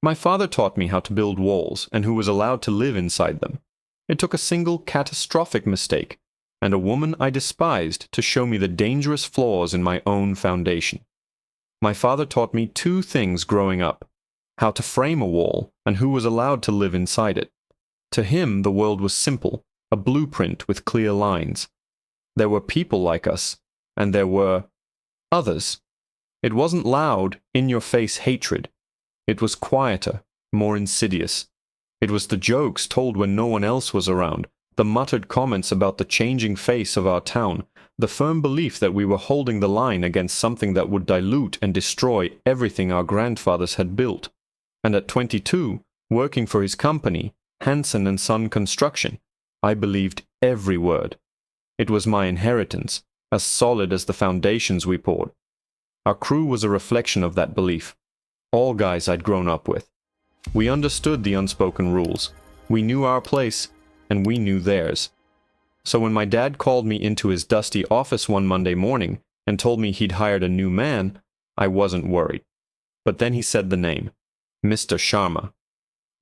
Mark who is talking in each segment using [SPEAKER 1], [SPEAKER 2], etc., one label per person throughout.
[SPEAKER 1] My father taught me how to build walls and who was allowed to live inside them. It took a single catastrophic mistake and a woman I despised to show me the dangerous flaws in my own foundation. My father taught me two things growing up: how to frame a wall and who was allowed to live inside it. To him, the world was simple, a blueprint with clear lines. There were people like us, and there were others. It wasn't loud, in-your-face hatred. It was quieter, more insidious. It was the jokes told when no one else was around, the muttered comments about the changing face of our town, the firm belief that we were holding the line against something that would dilute and destroy everything our grandfathers had built. And at 22, working for his company, Hansen and Son Construction, I believed every word. It was my inheritance, as solid as the foundations we poured. Our crew was a reflection of that belief. All guys I'd grown up with. We understood the unspoken rules. We knew our place, and we knew theirs. So when my dad called me into his dusty office one Monday morning and told me he'd hired a new man, I wasn't worried. But then he said the name, Mr. Sharma.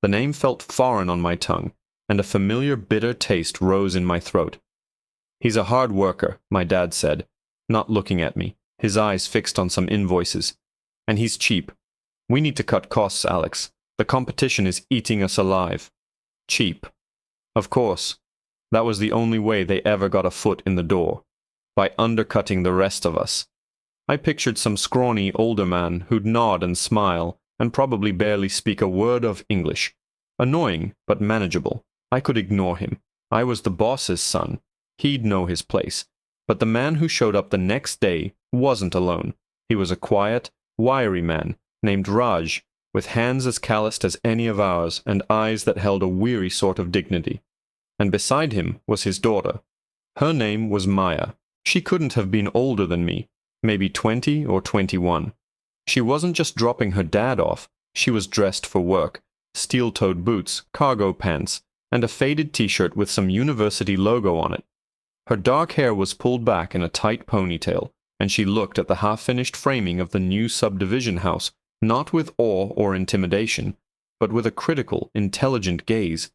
[SPEAKER 1] The name felt foreign on my tongue, and a familiar bitter taste rose in my throat. He's a hard worker, my dad said, not looking at me, his eyes fixed on some invoices. And he's cheap. We need to cut costs, Alex. The competition is eating us alive. Cheap. Of course. That was the only way they ever got a foot in the door, by undercutting the rest of us. I pictured some scrawny older man who'd nod and smile and probably barely speak a word of English. Annoying, but manageable. I could ignore him. I was the boss's son. He'd know his place. But the man who showed up the next day wasn't alone. He was a quiet, wiry man named Raj, with hands as calloused as any of ours and eyes that held a weary sort of dignity. And beside him was his daughter. Her name was Maya. She couldn't have been older than me, maybe 20 or 21. She wasn't just dropping her dad off, she was dressed for work. Steel-toed boots, cargo pants, and a faded t-shirt with some university logo on it. Her dark hair was pulled back in a tight ponytail, and she looked at the half-finished framing of the new subdivision house, not with awe or intimidation, but with a critical, intelligent gaze.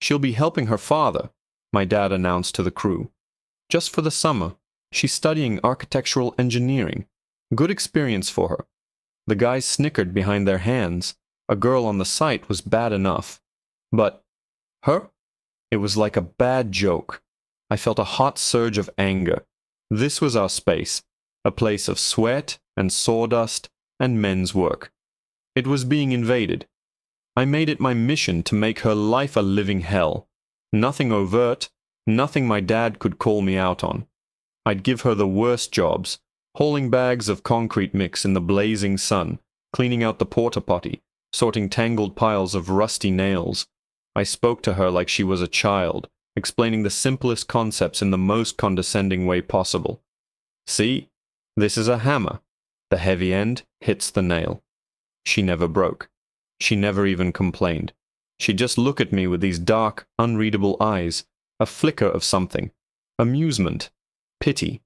[SPEAKER 1] She'll be helping her father, my dad announced to the crew. Just for the summer. She's studying architectural engineering. Good experience for her. The guys snickered behind their hands. A girl on the site was bad enough. But her? It was like a bad joke. I felt a hot surge of anger. This was our space, a place of sweat and sawdust and men's work. It was being invaded. I made it my mission to make her life a living hell. Nothing overt, nothing my dad could call me out on. I'd give her the worst jobs, hauling bags of concrete mix in the blazing sun, cleaning out the porta potty, sorting tangled piles of rusty nails. I spoke to her like she was a child, explaining the simplest concepts in the most condescending way possible. See, this is a hammer. The heavy end hits the nail. She never broke. She never even complained. She'd just look at me with these dark, unreadable eyes, a flicker of something, amusement, pity,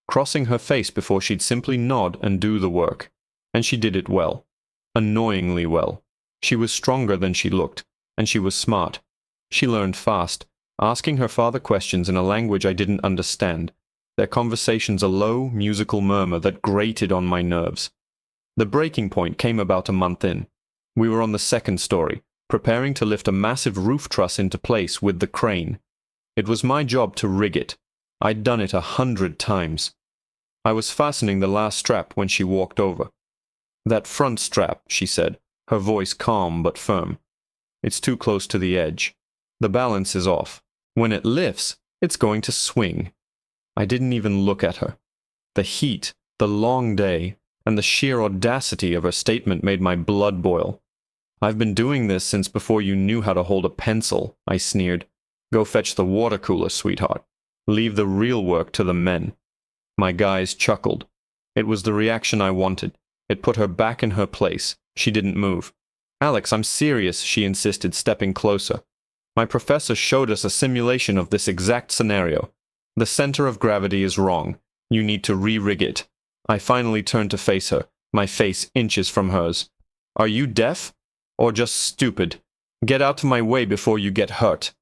[SPEAKER 1] crossing her face before she'd simply nod and do the work. And she did it well. Annoyingly well. She was stronger than she looked, and she was smart. She learned fast, asking her father questions in a language I didn't understand, their conversations a low, musical murmur that grated on my nerves. The breaking point came about a month in. We were on the second story, preparing to lift a massive roof truss into place with the crane. It was my job to rig it. I'd done it 100 times. I was fastening the last strap when she walked over. "That front strap," she said, her voice calm but firm. "It's too close to the edge. The balance is off. When it lifts, it's going to swing." I didn't even look at her. The heat, the long day, and the sheer audacity of her statement made my blood boil. "I've been doing this since before you knew how to hold a pencil," I sneered. "Go fetch the water cooler, sweetheart. Leave the real work to the men." My guys chuckled. It was the reaction I wanted. It put her back in her place. She didn't move. "Alex, I'm serious," she insisted, stepping closer. "My professor showed us a simulation of this exact scenario. The center of gravity is wrong. You need to re-rig it." I finally turned to face her, my face inches from hers. "Are you deaf?" or just stupid. Get out of my way before you get hurt."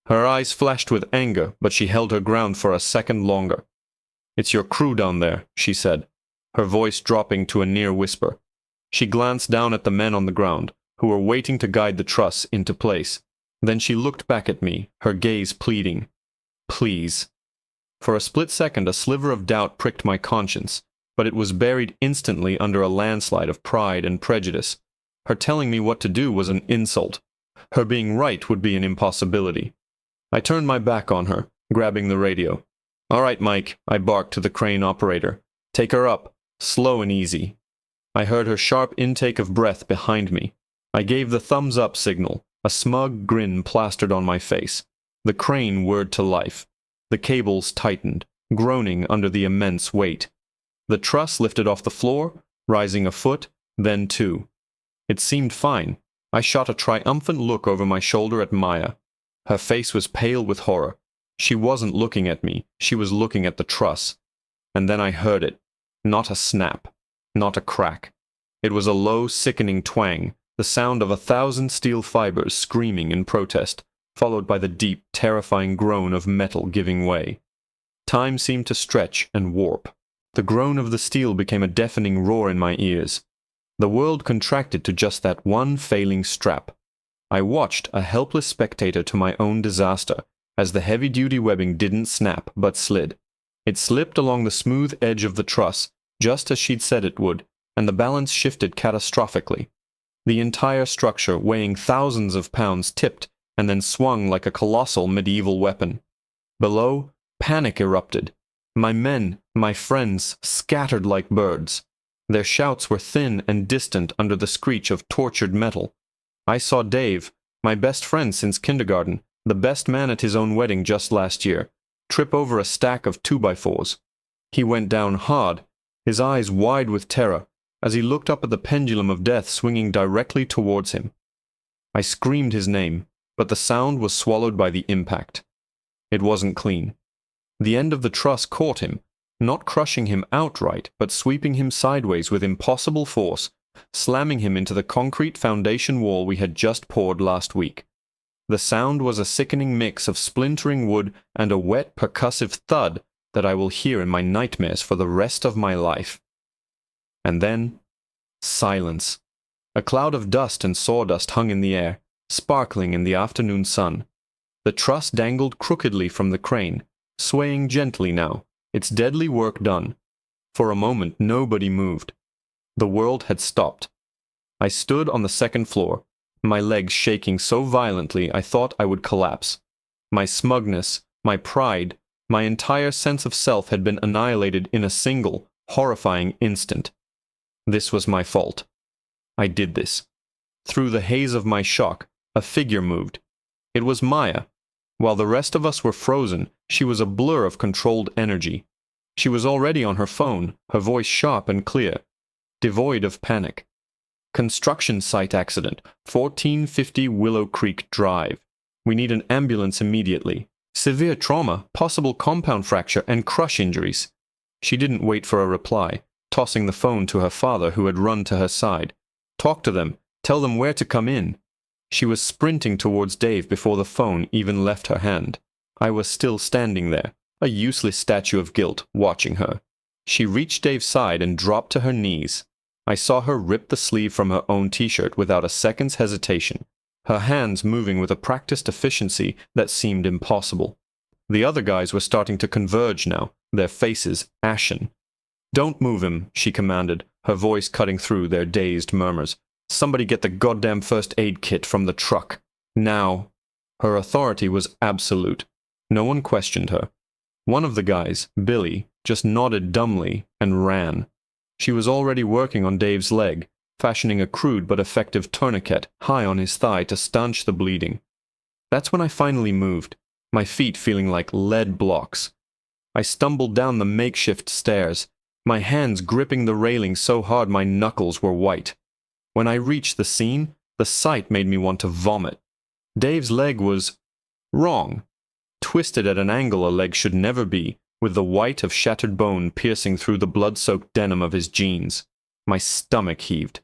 [SPEAKER 1] Her eyes flashed with anger, but she held her ground for a second longer. "It's your crew down there," she said, her voice dropping to a near whisper. She glanced down at the men on the ground, who were waiting to guide the truss into place. Then she looked back at me, her gaze pleading. "Please." For a split second, a sliver of doubt pricked my conscience, but it was buried instantly under a landslide of pride and prejudice. Her telling me what to do was an insult. Her being right would be an impossibility. I turned my back on her, grabbing the radio. "All right, Mike," I barked to the crane operator. "Take her up, slow and easy." I heard her sharp intake of breath behind me. I gave the thumbs-up signal, a smug grin plastered on my face. The crane whirred to life. The cables tightened, groaning under the immense weight. The truss lifted off the floor, rising a foot, then two. It seemed fine. I shot a triumphant look over my shoulder at Maya. Her face was pale with horror. She wasn't looking at me, she was looking at the truss. And then I heard it. Not a snap, not a crack. It was a low, sickening twang, the sound of 1,000 steel fibers screaming in protest, followed by the deep, terrifying groan of metal giving way. Time seemed to stretch and warp. The groan of the steel became a deafening roar in my ears. The world contracted to just that one failing strap. I watched, a helpless spectator to my own disaster, as the heavy-duty webbing didn't snap but slid. It slipped along the smooth edge of the truss, just as she'd said it would, and the balance shifted catastrophically. The entire structure, weighing thousands of pounds, tipped and then swung like a colossal medieval weapon. Below, panic erupted. My men, my friends, scattered like birds. Their shouts were thin and distant under the screech of tortured metal. I saw Dave, my best friend since kindergarten, the best man at his own wedding just last year, trip over a stack of 2x4s. He went down hard, his eyes wide with terror, as he looked up at the pendulum of death swinging directly towards him. I screamed his name, but the sound was swallowed by the impact. It wasn't clean. The end of the truss caught him, not crushing him outright, but sweeping him sideways with impossible force, slamming him into the concrete foundation wall we had just poured last week. The sound was a sickening mix of splintering wood and a wet, percussive thud that I will hear in my nightmares for the rest of my life. And then, silence. A cloud of dust and sawdust hung in the air, sparkling in the afternoon sun. The truss dangled crookedly from the crane, swaying gently now, its deadly work done. For a moment nobody moved. The world had stopped. I stood on the second floor, my legs shaking so violently I thought I would collapse. My smugness, my pride, my entire sense of self had been annihilated in a single, horrifying instant. This was my fault. I did this. Through the haze of my shock, a figure moved. It was Maya. While the rest of us were frozen, she was a blur of controlled energy. She was already on her phone, her voice sharp and clear, devoid of panic. "Construction site accident, 1450 Willow Creek Drive. We need an ambulance immediately. Severe trauma, possible compound fracture, and crush injuries." She didn't wait for a reply, tossing the phone to her father, who had run to her side. "Talk to them. Tell them where to come in." She was sprinting towards Dave before the phone even left her hand. I was still standing there, a useless statue of guilt, watching her. She reached Dave's side and dropped to her knees. I saw her rip the sleeve from her own t-shirt without a second's hesitation, her hands moving with a practiced efficiency that seemed impossible. The other guys were starting to converge now, their faces ashen. "Don't move him," she commanded, her voice cutting through their dazed murmurs. "Somebody get the goddamn first aid kit from the truck. Now." Her authority was absolute. No one questioned her. One of the guys, Billy, just nodded dumbly and ran. She was already working on Dave's leg, fashioning a crude but effective tourniquet high on his thigh to stanch the bleeding. That's when I finally moved, my feet feeling like lead blocks. I stumbled down the makeshift stairs, my hands gripping the railing so hard my knuckles were white. When I reached the scene, the sight made me want to vomit. Dave's leg was wrong, twisted at an angle a leg should never be, with the white of shattered bone piercing through the blood-soaked denim of his jeans. My stomach heaved.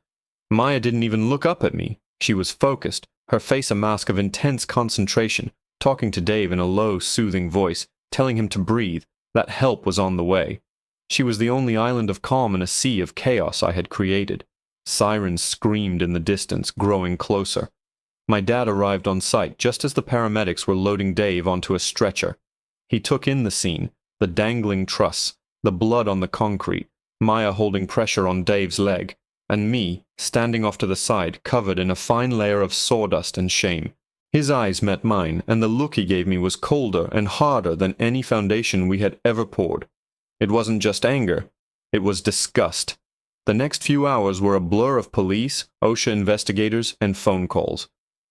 [SPEAKER 1] Maya didn't even look up at me. She was focused, her face a mask of intense concentration, talking to Dave in a low, soothing voice, telling him to breathe, that help was on the way. She was the only island of calm in a sea of chaos I had created. Sirens screamed in the distance, growing closer. My dad arrived on site just as the paramedics were loading Dave onto a stretcher. He took in the scene, the dangling truss, the blood on the concrete, Maya holding pressure on Dave's leg, and me, standing off to the side, covered in a fine layer of sawdust and shame. His eyes met mine, and the look he gave me was colder and harder than any foundation we had ever poured. It wasn't just anger, it was disgust. The next few hours were a blur of police, OSHA investigators, and phone calls.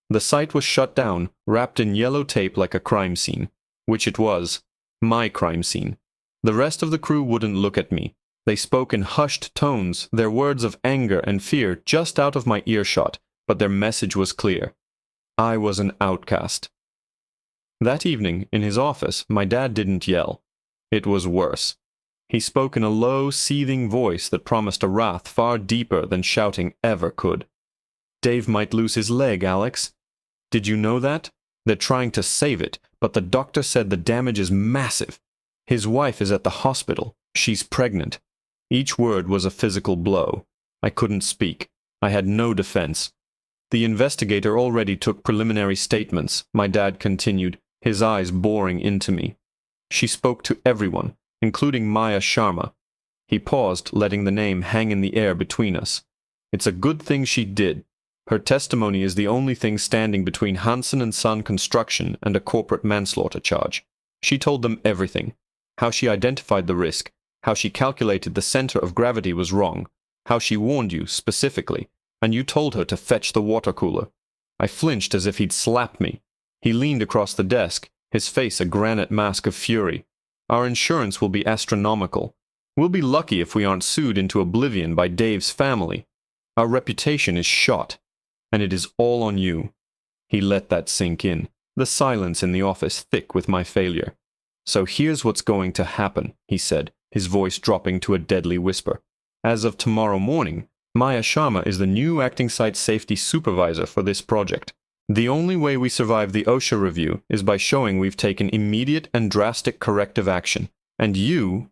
[SPEAKER 1] The site was shut down, wrapped in yellow tape like a crime scene. Which it was. My crime scene. The rest of the crew wouldn't look at me. They spoke in hushed tones, their words of anger and fear just out of my earshot, but their message was clear. I was an outcast. That evening, in his office, my dad didn't yell. It was worse. He spoke in a low, seething voice that promised a wrath far deeper than shouting ever could. Dave might lose his leg, Alex. Did you know that? They're trying to save it, but the doctor said the damage is massive. His wife is at the hospital. She's pregnant. Each word was a physical blow. I couldn't speak. I had no defense. The investigator already took preliminary statements, my dad continued, his eyes boring into me. She spoke to everyone, including Maya Sharma. He paused, letting the name hang in the air between us. It's a good thing she did. Her testimony is the only thing standing between Hansen & Son Construction and a corporate manslaughter charge. She told them everything. How she identified the risk, how she calculated the center of gravity was wrong, how she warned you, specifically, and you told her to fetch the water cooler. I flinched as if he'd slapped me. He leaned across the desk, his face a granite mask of fury. Our insurance will be astronomical. We'll be lucky if we aren't sued into oblivion by Dave's family. Our reputation is shot, and it is all on you. He let that sink in, the silence in the office thick with my failure. So here's what's going to happen, he said, his voice dropping to a deadly whisper. As of tomorrow morning, Maya Sharma is the new acting site safety supervisor for this project. The only way we survive the OSHA review is by showing we've taken immediate and drastic corrective action. And you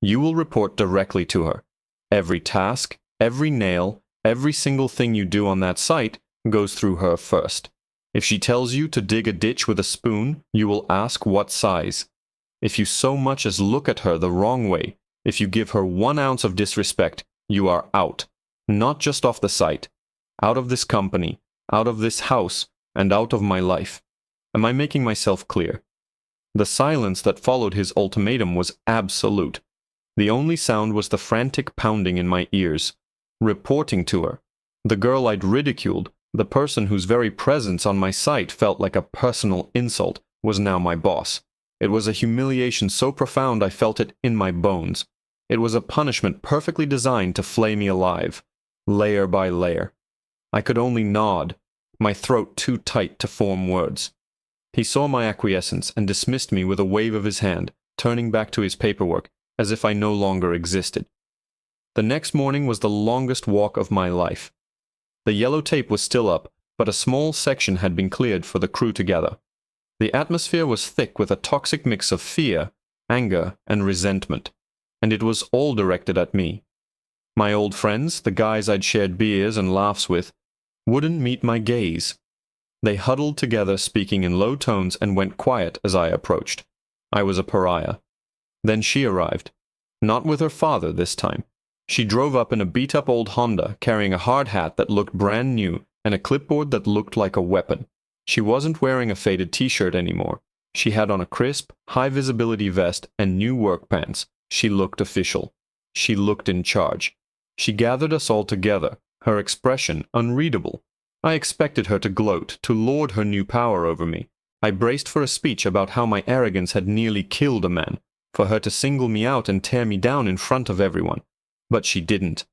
[SPEAKER 1] will report directly to her. Every task, every nail, every single thing you do on that site goes through her first. If she tells you to dig a ditch with a spoon, you will ask what size. If you so much as look at her the wrong way, if you give her 1 ounce of disrespect, you are out. Not just off the site. Out of this company, out of this house, and out of my life. Am I making myself clear? The silence that followed his ultimatum was absolute. The only sound was the frantic pounding in my ears. Reporting to her. The girl I'd ridiculed, the person whose very presence on my site felt like a personal insult, was now my boss. It was a humiliation so profound I felt it in my bones. It was a punishment perfectly designed to flay me alive, layer by layer. I could only nod, my throat too tight to form words. He saw my acquiescence and dismissed me with a wave of his hand, turning back to his paperwork, as if I no longer existed. The next morning was the longest walk of my life. The yellow tape was still up, but a small section had been cleared for the crew to gather. The atmosphere was thick with a toxic mix of fear, anger, and resentment, and it was all directed at me. My old friends, the guys I'd shared beers and laughs with, wouldn't meet my gaze. They huddled together, speaking in low tones, and went quiet as I approached. I was a pariah. Then she arrived. Not with her father this time. She drove up in a beat-up old Honda, carrying a hard hat that looked brand new and a clipboard that looked like a weapon. She wasn't wearing a faded t-shirt anymore. She had on a crisp, high-visibility vest and new work pants. She looked official. She looked in charge. She gathered us all together, her expression unreadable. I expected her to gloat, to lord her new power over me. I braced for a speech about how my arrogance had nearly killed a man, for her to single me out and tear me down in front of everyone. But she didn't.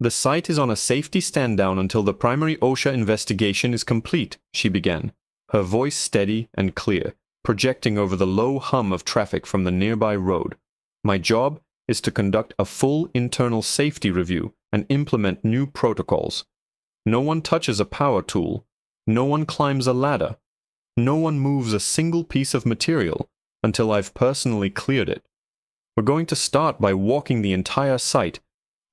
[SPEAKER 1] The site is on a safety stand-down until the primary OSHA investigation is complete, she began, her voice steady and clear, projecting over the low hum of traffic from the nearby road. My job is to conduct a full internal safety review and implement new protocols. No one touches a power tool. No one climbs a ladder. No one moves a single piece of material until I've personally cleared it. We're going to start by walking the entire site,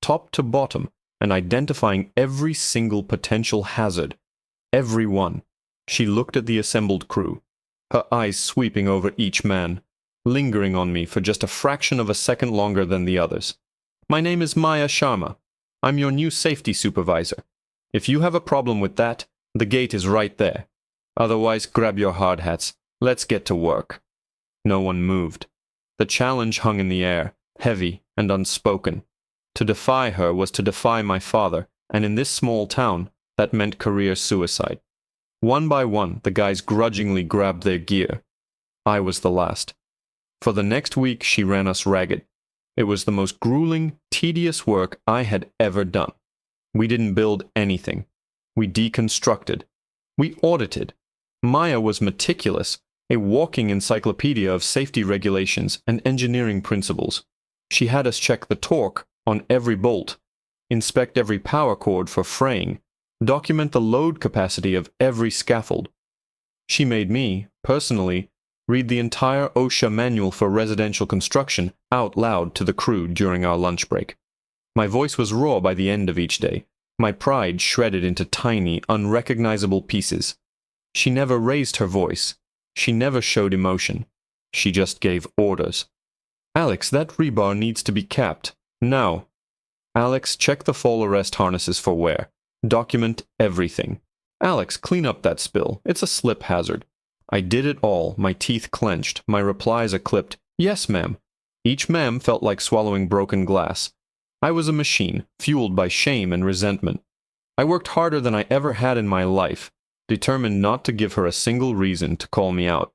[SPEAKER 1] top to bottom, and identifying every single potential hazard. Every one. She looked at the assembled crew, her eyes sweeping over each man, lingering on me for just a fraction of a second longer than the others. My name is Maya Sharma. I'm your new safety supervisor. If you have a problem with that, the gate is right there. Otherwise, grab your hard hats. Let's get to work. No one moved. The challenge hung in the air, heavy and unspoken. To defy her was to defy my father, and in this small town, that meant career suicide. One by one, the guys grudgingly grabbed their gear. I was the last. For the next week, she ran us ragged. It was the most grueling, tedious work I had ever done. We didn't build anything. We deconstructed. We audited. Maya was meticulous, a walking encyclopedia of safety regulations and engineering principles. She had us check the torque on every bolt, inspect every power cord for fraying, document the load capacity of every scaffold. She made me, personally, read the entire OSHA manual for residential construction out loud to the crew during our lunch break. My voice was raw by the end of each day, my pride shredded into tiny, unrecognizable pieces. She never raised her voice. She never showed emotion. She just gave orders. Alex, that rebar needs to be capped. Now. Alex, check the fall arrest harnesses for wear. Document everything. Alex, clean up that spill. It's a slip hazard. I did it all, my teeth clenched, my replies a clipped, "Yes, ma'am." Each ma'am felt like swallowing broken glass. I was a machine, fueled by shame and resentment. I worked harder than I ever had in my life, determined not to give her a single reason to call me out,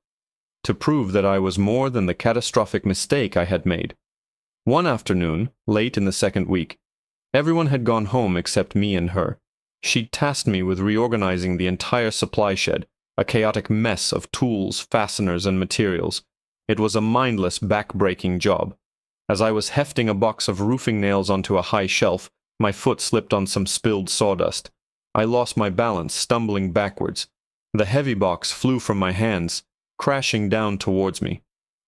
[SPEAKER 1] to prove that I was more than the catastrophic mistake I had made. One afternoon, late in the second week, everyone had gone home except me and her. She tasked me with reorganizing the entire supply shed, a chaotic mess of tools, fasteners, and materials. It was a mindless, back-breaking job. As I was hefting a box of roofing nails onto a high shelf, my foot slipped on some spilled sawdust. I lost my balance, stumbling backwards. The heavy box flew from my hands, crashing down towards me.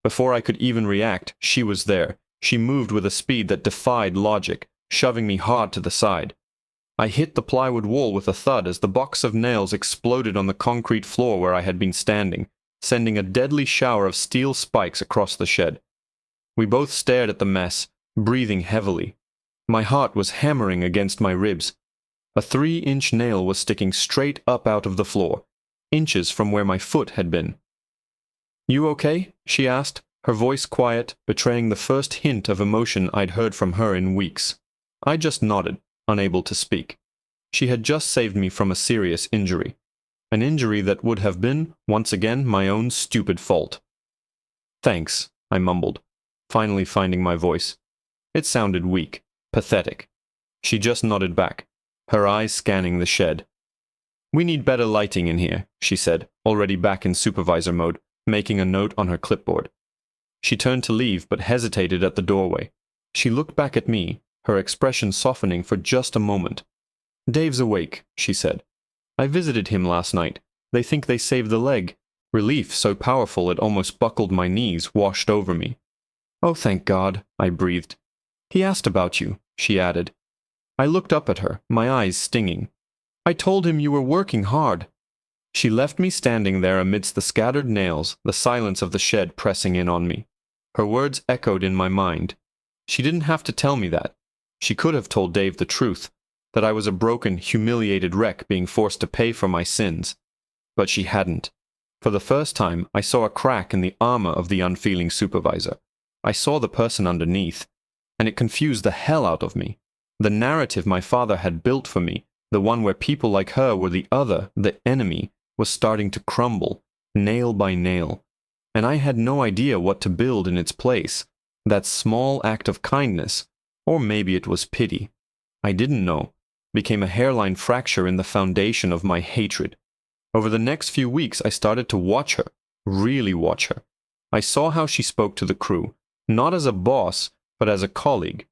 [SPEAKER 1] Before I could even react, she was there. She moved with a speed that defied logic, shoving me hard to the side. I hit the plywood wall with a thud as the box of nails exploded on the concrete floor where I had been standing, sending a deadly shower of steel spikes across the shed. We both stared at the mess, breathing heavily. My heart was hammering against my ribs. A 3-inch nail was sticking straight up out of the floor, inches from where my foot had been. "You okay?" she asked, her voice quiet, betraying the first hint of emotion I'd heard from her in weeks. I just nodded, unable to speak. She had just saved me from a serious injury. An injury that would have been, once again, my own stupid fault. "Thanks," I mumbled, finally finding my voice. It sounded weak, pathetic. She just nodded back, her eyes scanning the shed. "We need better lighting in here," she said, already back in supervisor mode, making a note on her clipboard. She turned to leave, but hesitated at the doorway. She looked back at me, her expression softening for just a moment. "Dave's awake," she said. "I visited him last night. They think they saved the leg." Relief so powerful it almost buckled my knees washed over me. "Oh, thank God," I breathed. "He asked about you," she added. I looked up at her, my eyes stinging. "I told him you were working hard." She left me standing there amidst the scattered nails, the silence of the shed pressing in on me. Her words echoed in my mind. She didn't have to tell me that. She could have told Dave the truth, that I was a broken, humiliated wreck being forced to pay for my sins. But she hadn't. For the first time, I saw a crack in the armor of the unfeeling supervisor. I saw the person underneath, and it confused the hell out of me. The narrative my father had built for me, the one where people like her were the other, the enemy, was starting to crumble, nail by nail. And I had no idea what to build in its place. That small act of kindness, or maybe it was pity, I didn't know, became a hairline fracture in the foundation of my hatred. Over the next few weeks, I started to watch her, really watch her. I saw how she spoke to the crew, not as a boss, but as a colleague.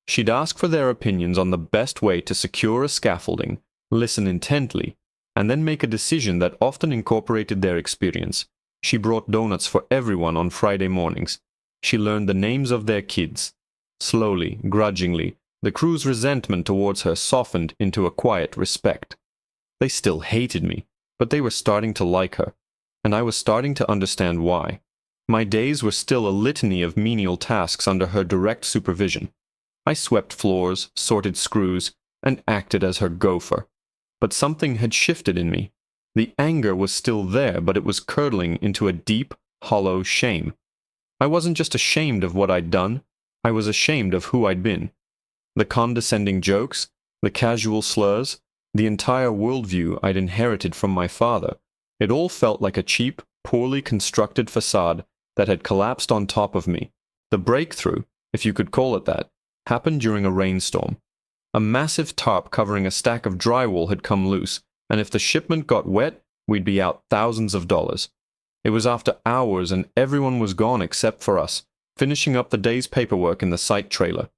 [SPEAKER 1] She'd ask for their opinions on the best way to secure a scaffolding, listen intently, and then make a decision that often incorporated their experience. She brought donuts for everyone on Friday mornings. She learned the names of their kids. Slowly, grudgingly, the crew's resentment towards her softened into a quiet respect. They still hated me, but they were starting to like her, and I was starting to understand why. My days were still a litany of menial tasks under her direct supervision. I swept floors, sorted screws, and acted as her gopher. But something had shifted in me. The anger was still there, but it was curdling into a deep, hollow shame. I wasn't just ashamed of what I'd done, I was ashamed of who I'd been. The condescending jokes, the casual slurs, the entire worldview I'd inherited from my father, it all felt like a cheap, poorly constructed facade that had collapsed on top of me. The breakthrough, if you could call it that, happened during a rainstorm. A massive tarp covering a stack of drywall had come loose, and if the shipment got wet, we'd be out thousands of dollars. It was after hours and everyone was gone except for us, finishing up the day's paperwork in the site trailer.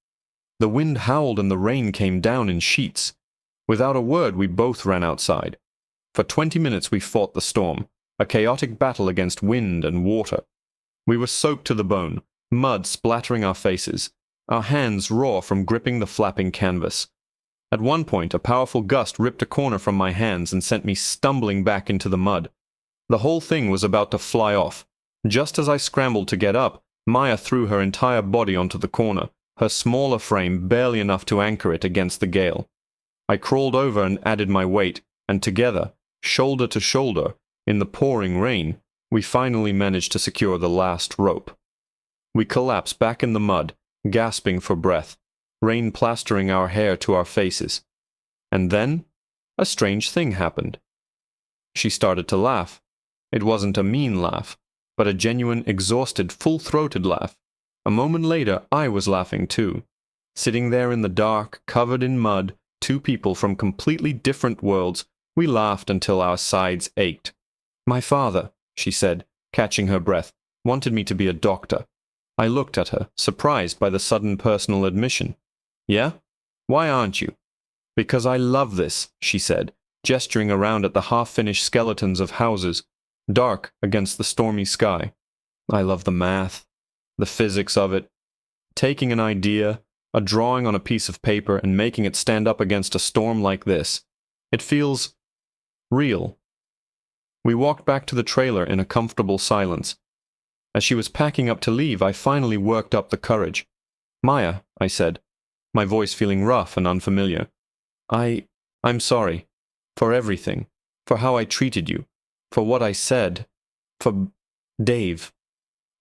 [SPEAKER 1] The wind howled and the rain came down in sheets. Without a word, we both ran outside. For 20 minutes we fought the storm, a chaotic battle against wind and water. We were soaked to the bone, mud splattering our faces, our hands raw from gripping the flapping canvas. At one point, a powerful gust ripped a corner from my hands and sent me stumbling back into the mud. The whole thing was about to fly off. Just as I scrambled to get up, Maya threw her entire body onto the corner, her smaller frame barely enough to anchor it against the gale. I crawled over and added my weight, and together, shoulder to shoulder, in the pouring rain, we finally managed to secure the last rope. We collapsed back in the mud, gasping for breath, rain plastering our hair to our faces. And then, a strange thing happened. She started to laugh. It wasn't a mean laugh, but a genuine, exhausted, full-throated laugh. A moment later, I was laughing too. Sitting there in the dark, covered in mud, two people from completely different worlds, we laughed until our sides ached. "My father," she said, catching her breath, "wanted me to be a doctor." I looked at her, surprised by the sudden personal admission. "Yeah? Why aren't you?" "Because I love this," she said, gesturing around at the half-finished skeletons of houses, dark against the stormy sky. "I love the math, the physics of it. Taking an idea, a drawing on a piece of paper, and making it stand up against a storm like this. It feels real." We walked back to the trailer in a comfortable silence. As she was packing up to leave, I finally worked up the courage. "Maya," I said, my voice feeling rough and unfamiliar. I'm sorry. For everything. For how I treated you. For what I said. For Dave."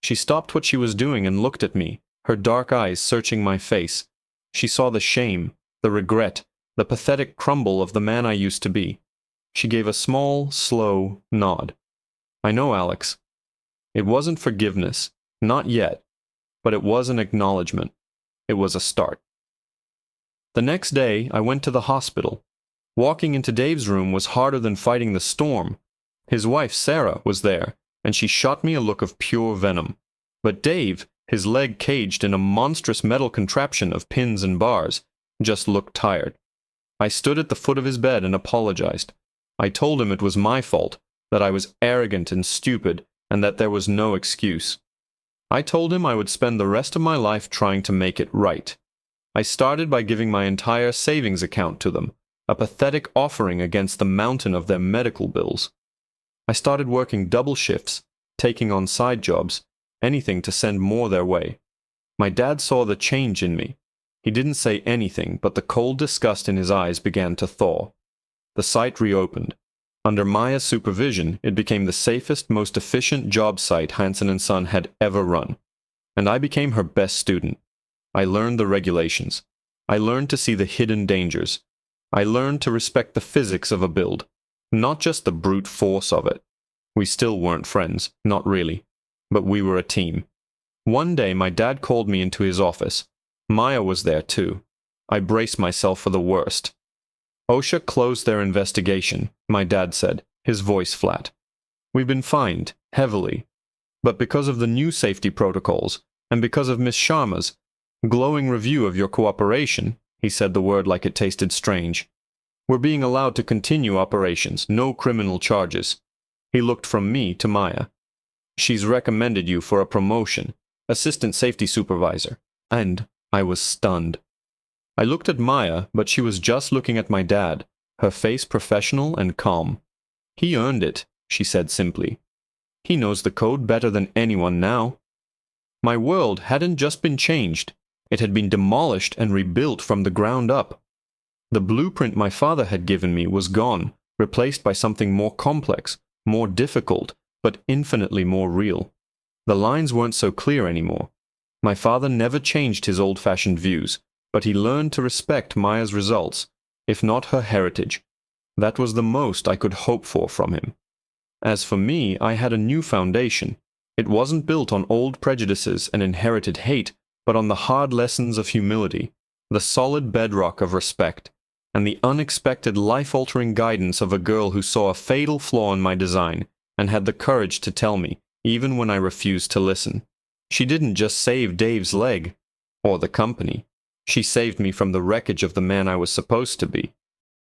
[SPEAKER 1] She stopped what she was doing and looked at me, her dark eyes searching my face. She saw the shame, the regret, the pathetic crumble of the man I used to be. She gave a small, slow nod. "I know, Alex. It wasn't forgiveness, not yet, but it was an acknowledgement. It was a start." The next day, I went to the hospital. Walking into Dave's room was harder than fighting the storm. His wife, Sarah, was there, and she shot me a look of pure venom. But Dave, his leg caged in a monstrous metal contraption of pins and bars, just looked tired. I stood at the foot of his bed and apologized. I told him it was my fault, that I was arrogant and stupid, and that there was no excuse. I told him I would spend the rest of my life trying to make it right. I started by giving my entire savings account to them, a pathetic offering against the mountain of their medical bills. I started working double shifts, taking on side jobs, anything to send more their way. My dad saw the change in me. He didn't say anything, but the cold disgust in his eyes began to thaw. The site reopened. Under Maya's supervision, it became the safest, most efficient job site Hansen & Son had ever run. And I became her best student. I learned the regulations. I learned to see the hidden dangers. I learned to respect the physics of a build, not just the brute force of it. We still weren't friends, not really, but we were a team. One day my dad called me into his office. Maya was there too. I braced myself for the worst. "OSHA closed their investigation," my dad said, his voice flat. "We've been fined, heavily. But because of the new safety protocols, and because of Miss Sharma's glowing review of your cooperation," he said the word like it tasted strange, We're being allowed to continue operations, no criminal charges. He looked from me to Maya. She's recommended you for a promotion, assistant safety supervisor. And I was stunned. I looked at Maya, but she was just looking at my dad, her face professional and calm. He earned it, she said simply. He knows the code better than anyone now. My world hadn't just been changed. It had been demolished and rebuilt from the ground up. The blueprint my father had given me was gone, replaced by something more complex, more difficult, but infinitely more real. The lines weren't so clear anymore. My father never changed his old-fashioned views, but he learned to respect Maya's results, if not her heritage. That was the most I could hope for from him. As for me, I had a new foundation. It wasn't built on old prejudices and inherited hate, but on the hard lessons of humility, the solid bedrock of respect, and the unexpected life-altering guidance of a girl who saw a fatal flaw in my design and had the courage to tell me, even when I refused to listen. She didn't just save Dave's leg, or the company. She saved me from the wreckage of the man I was supposed to be.